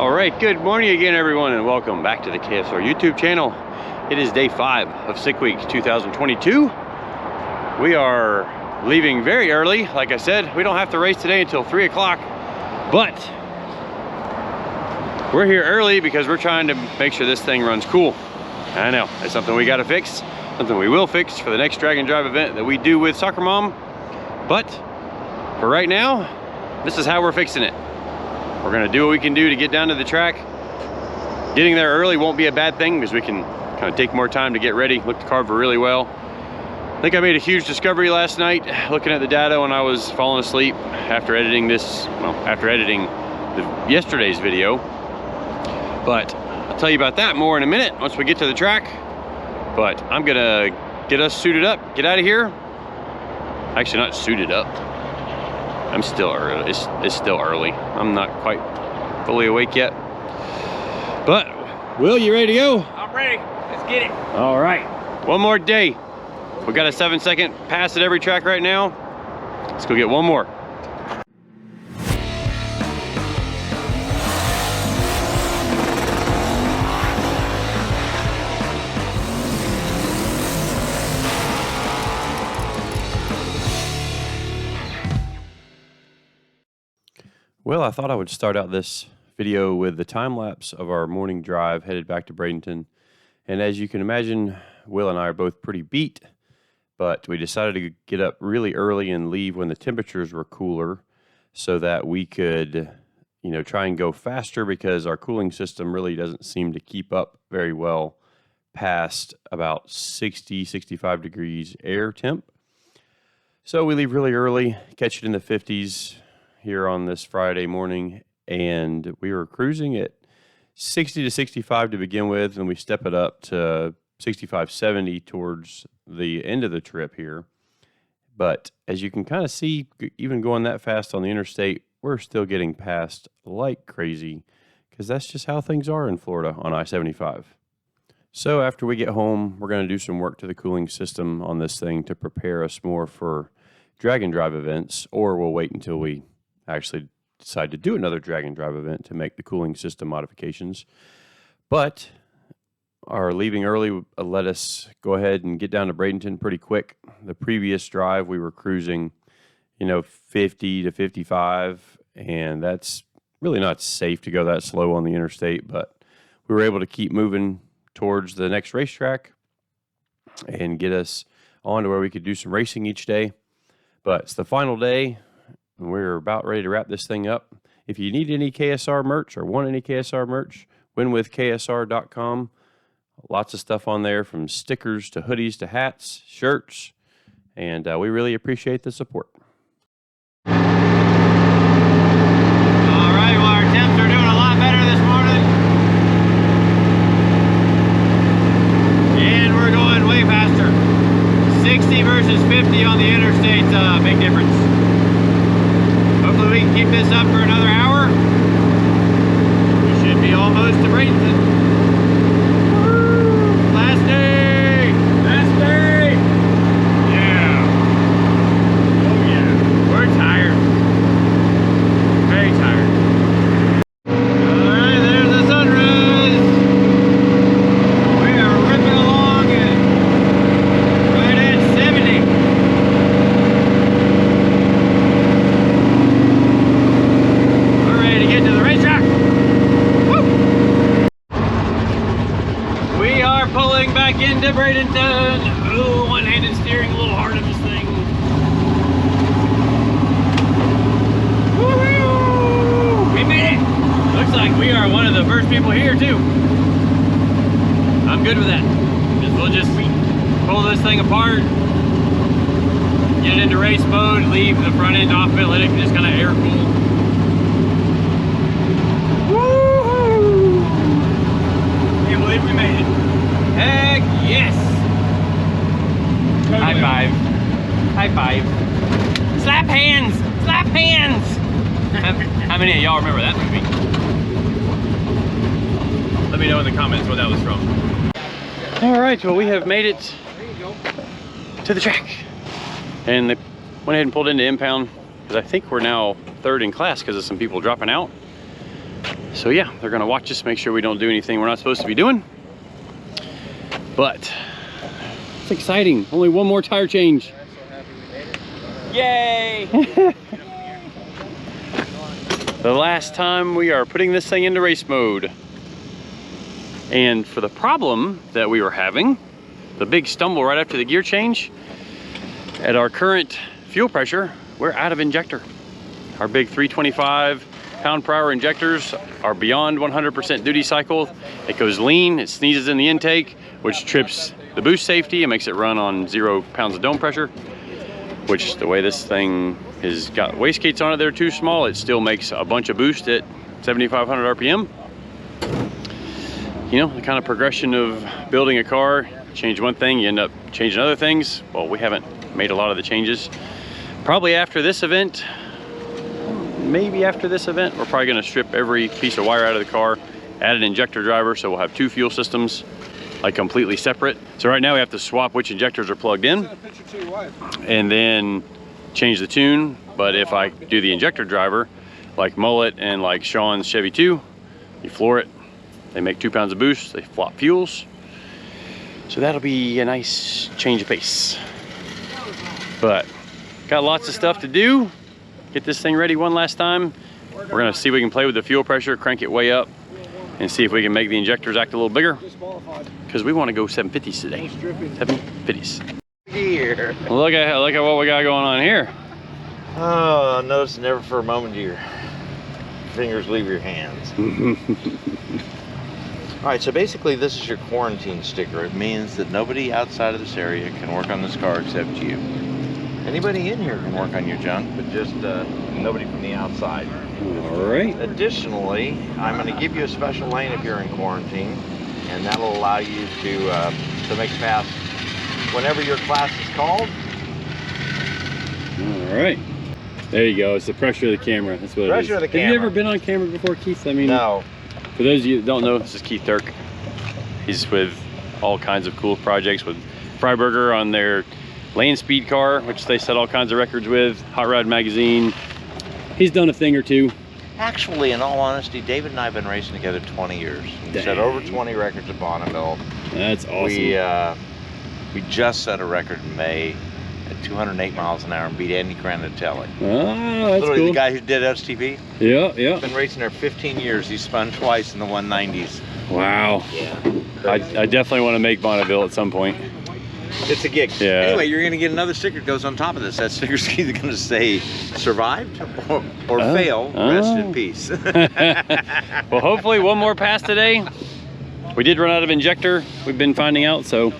All right, good morning again, everyone, and welcome back to the KSR YouTube channel. It is day 5 of Sick Week 2022. We are leaving very early. Like I said, we don't have to race today until 3 o'clock, but we're here early because we're trying to make sure this thing runs cool. I know, it's something we got to fix, something we will fix for the next drag and drive event that we do with SoccerMom. But for right now, this is how we're fixing it. We're gonna do what we can do to get down to the track. Getting there early won't be a bad thing because we can kind of take more time to get ready, look the car over really well. I think I made a huge discovery last night looking at the data when I was falling asleep after editing this, well, after editing yesterday's video. But I'll tell you about that more in a minute once we get to the track. But I'm gonna get us suited up, get out of here. Actually, not suited up. I'm still early. It's still early. I'm not quite fully awake yet. But, Will, you ready to go? I'm ready. Let's get it. All right. One more day. We got a 7-second pass at every track right now. Let's go get one more. Well, I thought I would start out this video with the time lapse of our morning drive headed back to Bradenton. And as you can imagine, Will and I are both pretty beat, but we decided to get up really early and leave when the temperatures were cooler so that we could, try and go faster because our cooling system really doesn't seem to keep up very well past about 60, 65 degrees air temp. So we leave really early, catch it in the 50s. Here on this Friday morning, and we were cruising at 60 to 65 to begin with, and we step it up to 65, 70 towards the end of the trip here. But as you can kind of see, even going that fast on the interstate, we're still getting passed like crazy because that's just how things are in Florida on I-75. So after we get home, we're going to do some work to the cooling system on this thing to prepare us more for drag and drive events, or we'll wait until we actually decide to do another drag and drive event to make the cooling system modifications. But our leaving early let us go ahead and get down to Bradenton pretty quick. The previous drive we were cruising 50 to 55, and that's really not safe to go that slow on the interstate, but we were able to keep moving towards the next racetrack and get us on to where we could do some racing each day. But it's the final day. We're about ready to wrap this thing up. If you need any KSR merch or want any KSR merch, winwithksr.com. Lots of stuff on there, from stickers to hoodies to hats, shirts, and we really appreciate the support. All right, well, our temps are doing a lot better this morning. And we're going way faster. 60 versus 50 on the interstate's a big difference. Hopefully we can keep this up for another hour. We should be almost to Bradenton. Last day! Last day! Yeah. Oh yeah. We're tired. Very tired. Alright, there's the sunrise. We are ripping along at right at 70. Get to the racetrack. Woo! We are pulling back into Bradenton. Ooh, one-handed steering, a little hard on this thing. Woo-hoo! We made it. Looks like we are one of the first people here too. I'm good with that. We'll just pull this thing apart, get it into race mode, leave the front end off of it, let it just kind of air cool. We made it. Heck yes! Totally. High five. High five. Slap hands! Slap hands! How many of y'all remember that movie? Let me know in the comments where that was from. Alright, well, we have made it to the track. And they went ahead and pulled into impound because I think we're now third in class because of some people dropping out. So yeah, they're gonna watch us, make sure we don't do anything we're not supposed to be doing. But it's exciting. Only one more tire change. Yay! The last time we are putting this thing into race mode. And for the problem that we were having, the big stumble right after the gear change, at our current fuel pressure, we're out of injector. Our big 325 pound-per-hour injectors are beyond 100% duty cycle. It goes lean, it sneezes in the intake, which trips the boost safety and makes it run on 0 pounds of dome pressure, which the way this thing has got wastegates on it, they're too small. It still makes a bunch of boost at 7,500 RPM. You know, the kind of progression of building a car, change one thing, you end up changing other things. Well, we haven't made a lot of the changes. Probably after this event, maybe after this event, we're probably gonna strip every piece of wire out of the car, add an injector driver, so we'll have 2 fuel systems, like completely separate. So right now we have to swap which injectors are plugged in and then change the tune. But if I do the injector driver, like Mullet and like Sean's Chevy 2, you floor it, they make 2 pounds of boost, they flop fuels. So that'll be a nice change of pace. But got lots of stuff to do. Get this thing ready one last time. We're gonna see if we can play with the fuel pressure, crank it way up, and see if we can make the injectors act a little bigger. Because we want to go 750s today. 750s. Here. Look at what we got going on here. Oh, notice never for a moment do your fingers leave your hands. All right, so basically this is your quarantine sticker. It means that nobody outside of this area can work on this car except you. Anybody in here can work on your junk, but just nobody from the outside. All right. Additionally, I'm going to give you a special lane if you're in quarantine, and that'll allow you to make a pass whenever your class is called. All right. There you go. It's the pressure of the camera. That's what it is. Pressure of the camera. Have you ever been on camera before, Keith? I mean, no. For those of you that don't know, this is Keith Turk. He's with all kinds of cool projects with Freiburger on their land speed car, which they set all kinds of records with, Hot Rod Magazine. He's done a thing or two. Actually, in all honesty, David and I have been racing together 20 years. We set over 20 records at Bonneville. That's awesome. We just set a record in May at 208 miles an hour and beat Andy Granatelli. Oh, that's literally cool. The guy who did STV. Yeah, yeah. Been racing there 15 years. He spun twice in the 190s. Wow. Yeah. I definitely want to make Bonneville at some point. It's a gig. Yeah. Anyway, you're going to get another sticker that goes on top of this. That sticker's either going to say survived or fail, rest in peace. Well, hopefully one more pass today. We did run out of injector, we've been finding out, so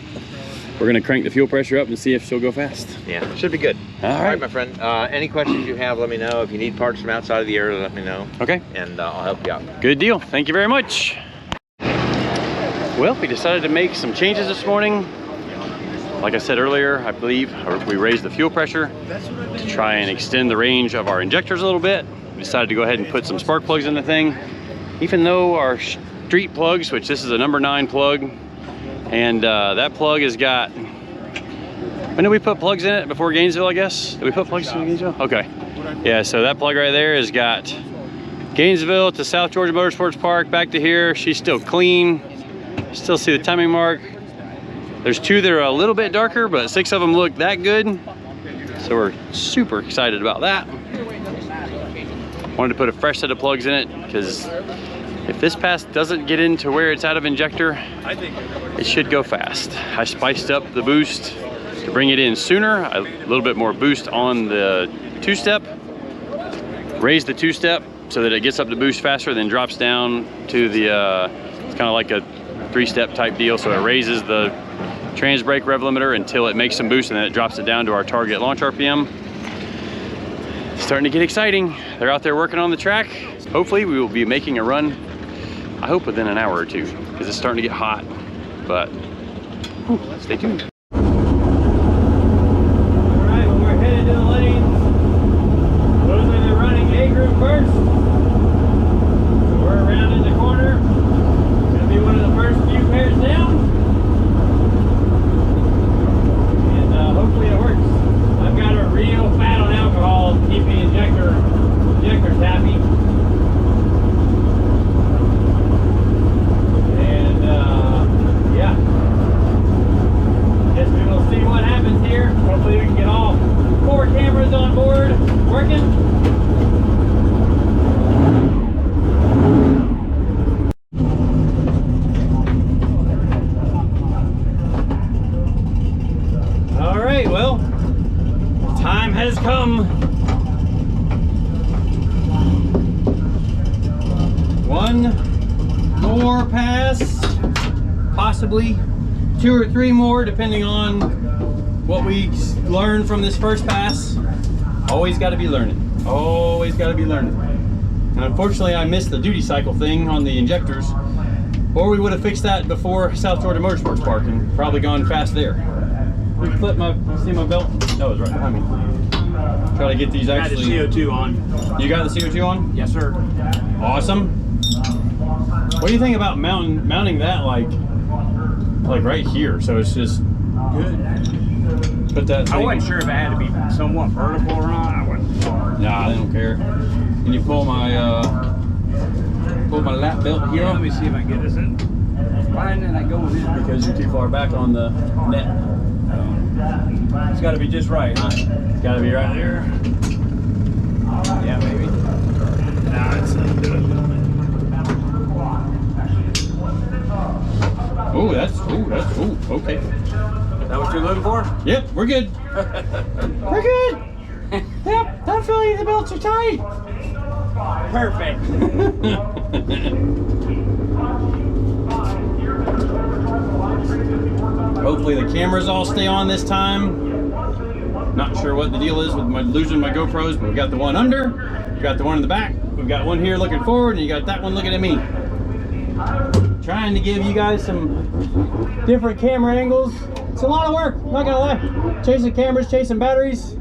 we're going to crank the fuel pressure up and see if she'll go fast. Yeah, should be good. All right, my friend. Any questions you have, let me know. If you need parts from outside of the area, let me know. Okay. And I'll help you out. Good deal. Thank you very much. Well, we decided to make some changes this morning. Like I said earlier, I believe we raised the fuel pressure to try and extend the range of our injectors a little bit. We decided to go ahead and put some spark plugs in the thing. Even though our street plugs, which this is a number 9 plug, and that plug has got, when did we put plugs in it? Before Gainesville, I guess? Did we put plugs in Gainesville? Okay. Yeah, so that plug right there has got Gainesville to South Georgia Motorsports Park, back to here. She's still clean. Still see the timing mark. There's 2 that are a little bit darker, but 6 of them look that good. So we're super excited about that. Wanted to put a fresh set of plugs in it because if this pass doesn't get into where it's out of injector, it should go fast. I spiced up the boost to bring it in sooner. A little bit more boost on the 2-step. Raised the 2-step so that it gets up to boost faster, then drops down to the, it's kind of like a 3-step type deal. So it raises the trans brake rev limiter until it makes some boost, and then it drops it down to our target launch RPM. It's starting to get exciting. They're out there working on the track. Hopefully we will be making a run, I hope within an hour or 2, because it's starting to get hot, but stay tuned. All right, well, we're headed to the lanes. Looks like they're running A group first. So we're around in the corner. Gonna be one of the first few pairs down. Hopefully it works. I've got her real fat on alcohol to keep the injectors happy. One more pass, possibly 2 or 3 more, depending on what we learn from this first pass. Always got to be learning. Always got to be learning. And unfortunately, I missed the duty cycle thing on the injectors, or we would have fixed that before South Georgia Motorsports Park and probably gone fast there. Flip my, see my belt? That was right behind me. Try to get these actually. I got the CO2 on. You got the CO2 on? Yes, sir. Awesome. What do you think about mounting that like right here? So it's just Good. put that. I wasn't sure if it had to be somewhat vertical or not. I wasn't. Nah, they don't care. Can you pull my lap belt here? Yeah, let me see if I can get this in. Why didn't I go in? Because you're too far back on the net. It's got to be just right, huh? It's got to be right there. Yeah, maybe. Nah, it's not good. Oh, that's okay. Is that what you're looking for? Yep, we're good. We're good. Yep, don't feel any of the belts are tight. Perfect. Hopefully the cameras all stay on this time. Not sure what the deal is with losing my GoPros, but we got the one under, we got the one in the back, we've got one here looking forward, and you got that one looking at me. Trying to give you guys some different camera angles. It's a lot of work, I'm not gonna lie. Chasing cameras, chasing batteries.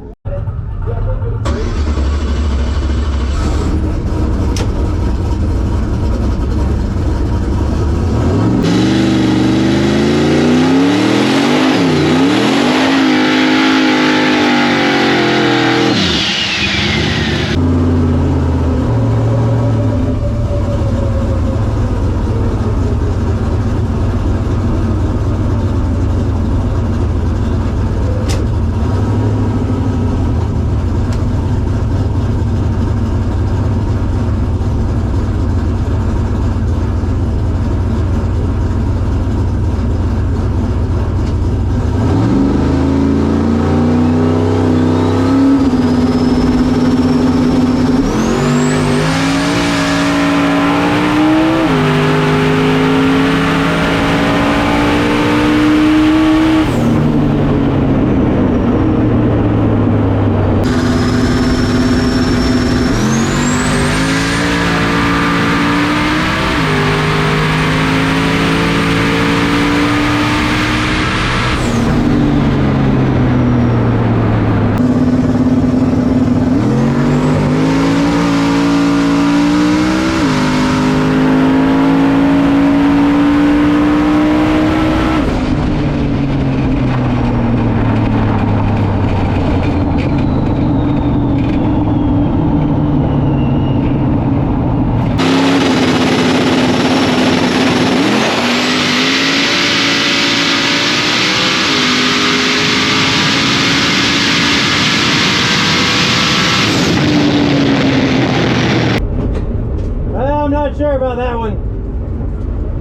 Sure about that one.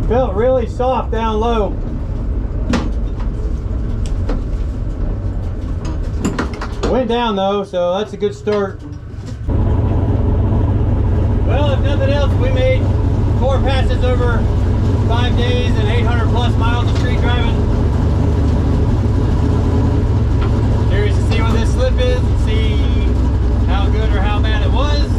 Felt really soft down low. Went down though, so that's a good start. Well, if nothing else, we made 4 passes over 5 days and 800 plus miles of street driving. Curious to see what this slip is and see how good or how bad it was.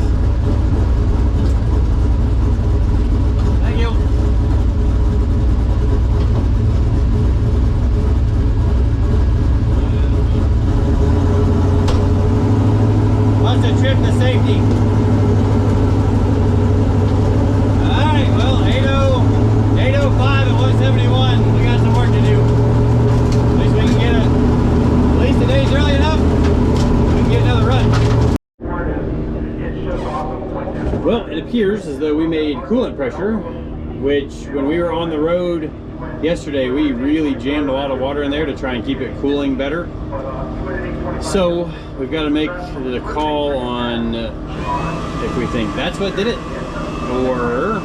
Must have tripped the safety. Alright, well, 805 at 171. We got some work to do. At least we can get it. At least the day's early enough. We can get another run. Well, it appears as though we made coolant pressure, which when we were on the road yesterday, we really jammed a lot of water in there to try and keep it cooling better. So we've got to make the call on if we think that's what did it, or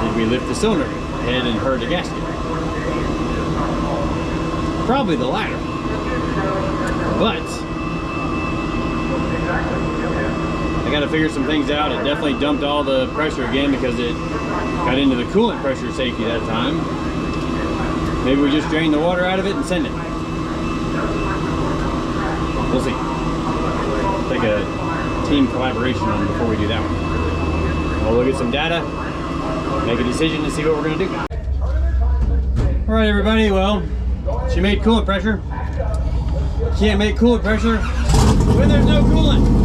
did we lift the cylinder head and hurt the gasket? Probably the latter. But I gotta figure some things out. It definitely dumped all the pressure again because it got into the coolant pressure safety that time. Maybe we just drain the water out of it and send it. We'll see. Take a team collaboration on before we do that one. We'll look at some data, make a decision to see what we're gonna do. All right, everybody, well, she made coolant pressure. Can't make coolant pressure when there's no coolant.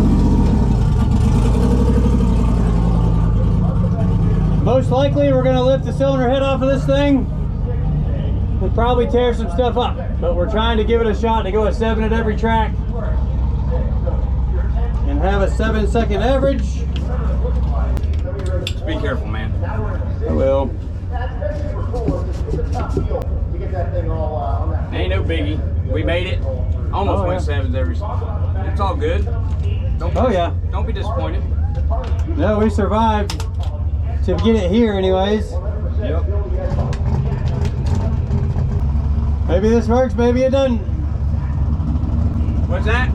Most likely, we're gonna lift the cylinder head off of this thing. We'll probably tear some stuff up, but we're trying to give it a shot to go a 7 at every track and have a 7-second average. Just be careful, man. I will. Ain't no biggie. We made it. Almost went 7s every. It's all good. Don't be disappointed. No, we survived to get it here anyways. Yep. Maybe this works, maybe it doesn't. What's that?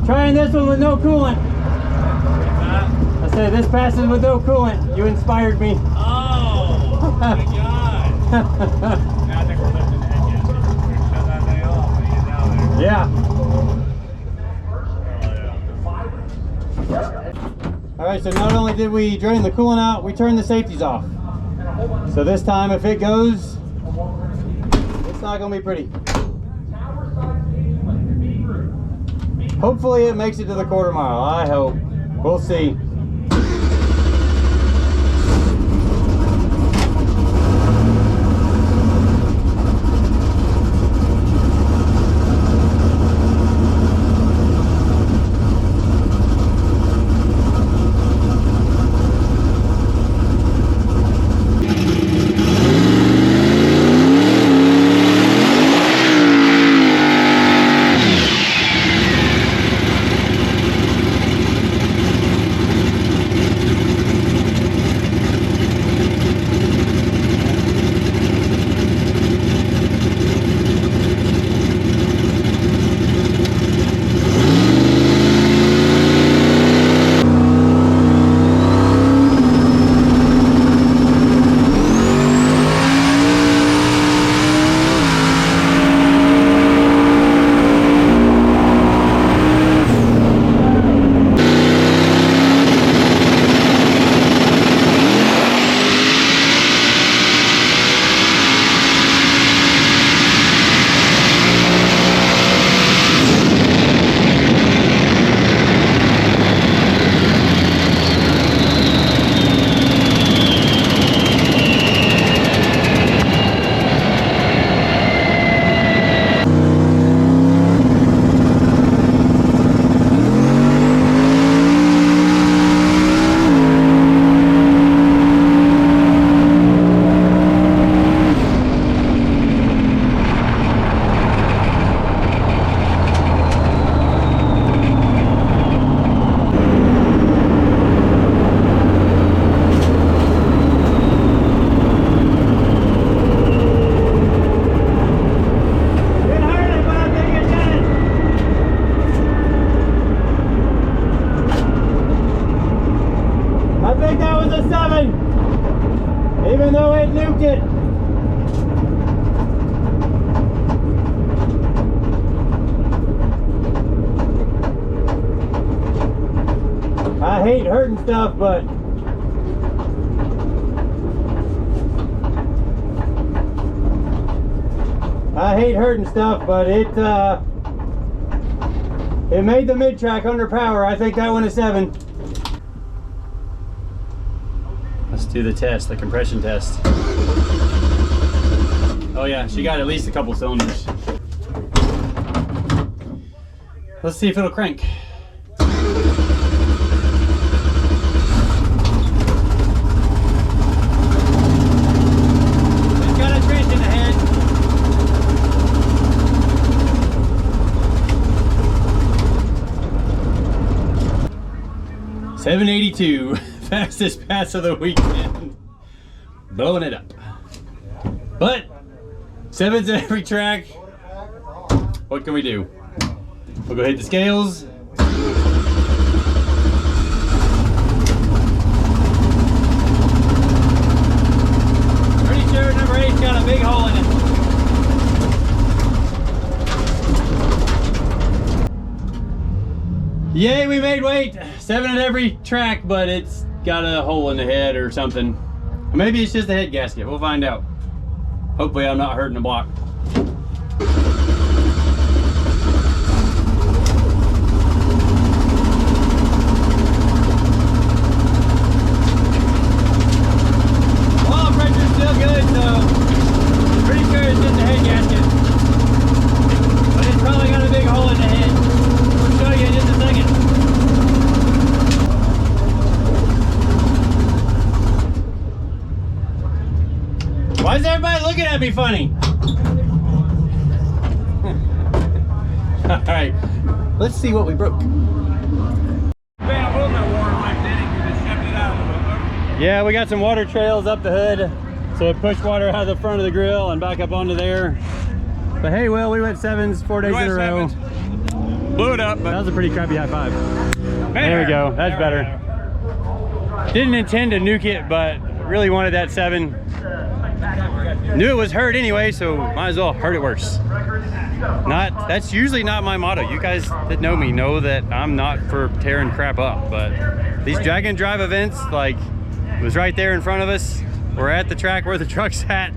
Trying this one with no coolant. I said this passes with no coolant. You inspired me. Oh my God. I think we're lifting the head gasket. Shut that thing off and get down there. Yeah. All right, so not only did we drain the coolant out, we turned the safeties off. So this time if it goes, it's not gonna be pretty. Hopefully it makes it to the quarter mile. I hope. We'll see. Even though it nuked it. I hate hurting stuff, but it made the mid-track under power. I think that one is 7. Let's do the test, the compression test. Oh yeah, she got at least a couple cylinders. Let's see if it'll crank. It's got a trench in the head. 782, fastest pass of the weekend. Blowing it up. But 7's at every track. What can we do? We'll go hit the scales. Pretty sure number 8's got a big hole in it. Yay, we made weight. 7 at every track, but it's got a hole in the head or something. Maybe it's just a head gasket. We'll find out. Hopefully I'm not hurting the block. Oil pressure's still good, so I'm pretty sure it's just a head gasket. But it's probably got a big hole in the head. We'll show you in just a second. Why is everybody looking at me funny? All right, let's see what we broke. Yeah, we got some water trails up the hood, so it pushed water out of the front of the grill and back up onto there. But hey, Will, we went 7s 4 days in a row. Blew it up, but that was a pretty crappy high five. There we go, that's better. Didn't intend to nuke it, but really wanted that 7. Knew it was hurt anyway, so might as well hurt it worse. That's usually not my motto. You guys that know me know that I'm not for tearing crap up, but these drag and drive events, like, it was right there in front of us. We're at the track where the truck's at.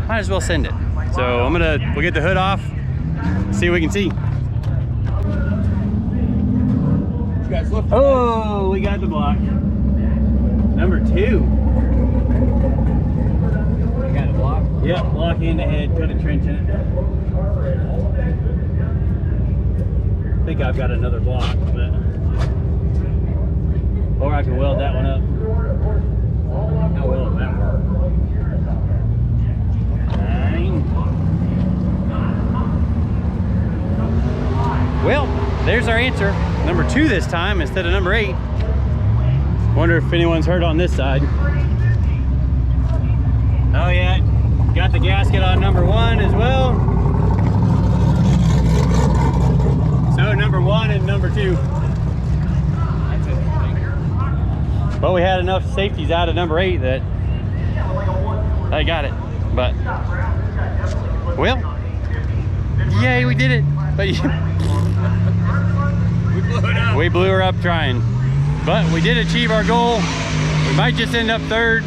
Might as well send it. So we'll get the hood off, see what we can see. Oh, we got the block. Number 2. Yep, block in the head, put a trench in it. I think I've got another block, but or I can weld that one up. How well that work? 9. Well, there's our answer. Number 2 this time instead of number 8. Wonder if anyone's hurt on this side. Oh yeah. Got the gasket on number 1 as well. So number 1 and number 2. But we had enough safeties out of number 8 that I got it. But, well, yay, we did it. But we blew her up trying. But we did achieve our goal. We might just end up 3rd.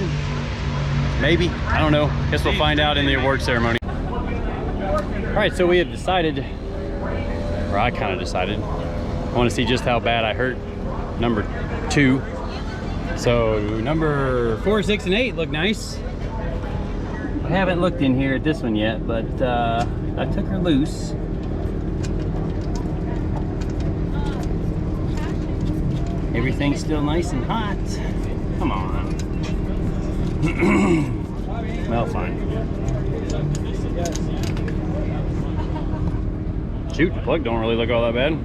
Maybe, I don't know. Guess we'll find out in the award ceremony. All right, so we have decided, or I kind of decided, I want to see just how bad I hurt number 2. So number 4, 6, and 8 look nice. I haven't looked in here at this one yet, but I took her loose. Everything's still nice and hot. Come on. Well, fine. Shoot, the plug don't really look all that bad.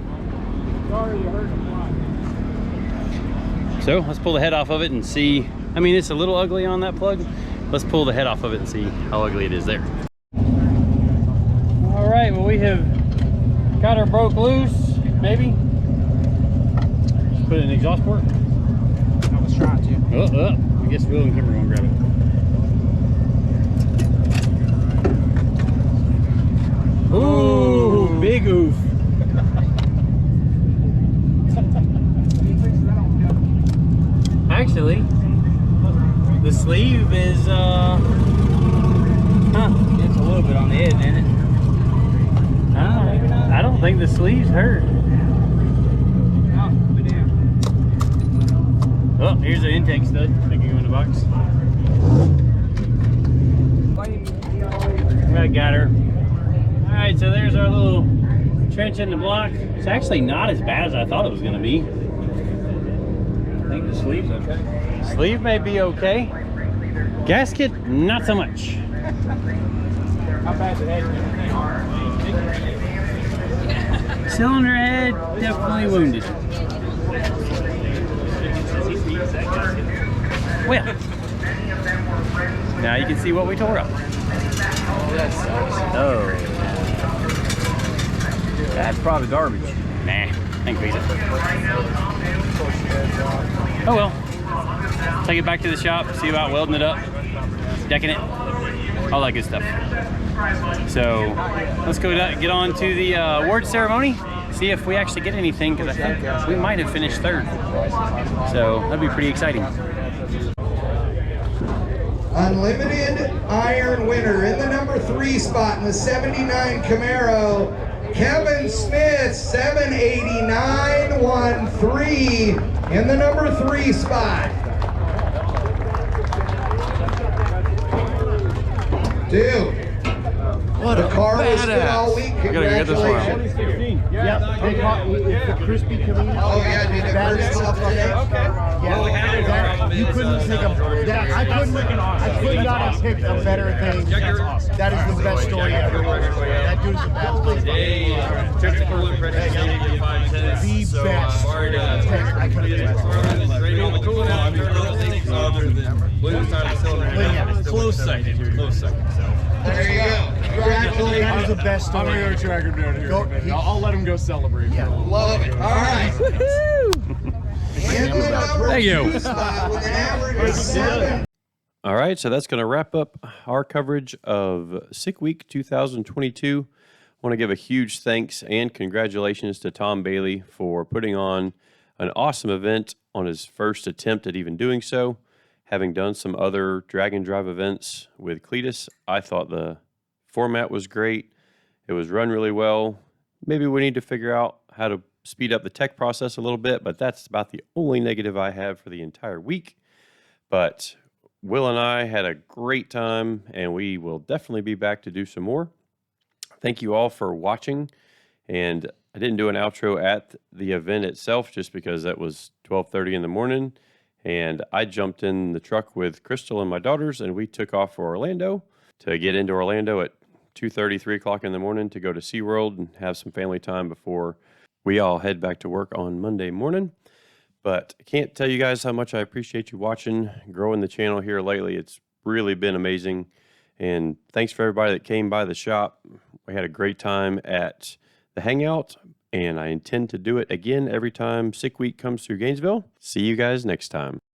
So let's pull the head off of it and see. I mean, it's a little ugly on that plug. Let's pull the head off of it and see how ugly it is there. All right, well, we have got her broke loose, maybe. Just put it in the exhaust port. I was trying to. I guess Will and Kimber won't grab it. Ooh, big oof. Actually, the sleeve is, It's a little bit on the edge, ain't it? I don't think the sleeves hurt. Oh, here's the intake stud. That can go in the box. I got her. All right, so there's our little trench in the block. It's actually not as bad as I thought it was going to be. I think the sleeve's okay. Sleeve may be okay. Gasket, not so much. How bad's the head? Cylinder head, definitely wounded. Well, now you can see what we tore up. Oh, that sucks. Oh. That's probably garbage. Nah, I can fix it. Oh well. Take it back to the shop, see about welding it up, decking it, all that good stuff. So let's go get on to the award ceremony, see if we actually get anything, because I think we might have finished third. So that'd be pretty exciting. Unlimited iron winner in the number 3 spot in the 79 Camaro, Kevin Smith, 789.13 in the number 3 spot. Dude, what the car was good all week. Congratulations. Yep, they caught it's the crispy Camino. Oh yeah, dude, the first stuff today. Yeah, you couldn't pick a that I could not have picked a better thing. That is the best story ever. That dude's the best. The best. I couldn't Close second. There you go. Congratulations. That was the best story. I'm gonna go track him down here. I'll let him go celebrate. Yeah. Love it. All right. Thank you. With an average of 7. All right, so that's going to wrap up our coverage of Sick Week 2022. I want to give a huge thanks and congratulations to Tom Bailey for putting on an awesome event on his first attempt at even doing so. Having done some other drag and drive events with Cletus, I thought the format was great. It was run really well. Maybe we need to figure out how to speed up the tech process a little bit, but that's about the only negative I have for the entire week. But Will and I had a great time, and we will definitely be back to do some more. Thank you all for watching. And I didn't do an outro at the event itself just because that was 12:30 in the morning. And I jumped in the truck with Crystal and my daughters, and we took off for Orlando to get into Orlando at 2:30, 3 o'clock in the morning to go to SeaWorld and have some family time before we all head back to work on Monday morning. But I can't tell you guys how much I appreciate you watching, growing the channel here lately. It's really been amazing. And thanks for everybody that came by the shop. We had a great time at the Hangout, and I intend to do it again every time Sick Week comes through Gainesville. See you guys next time.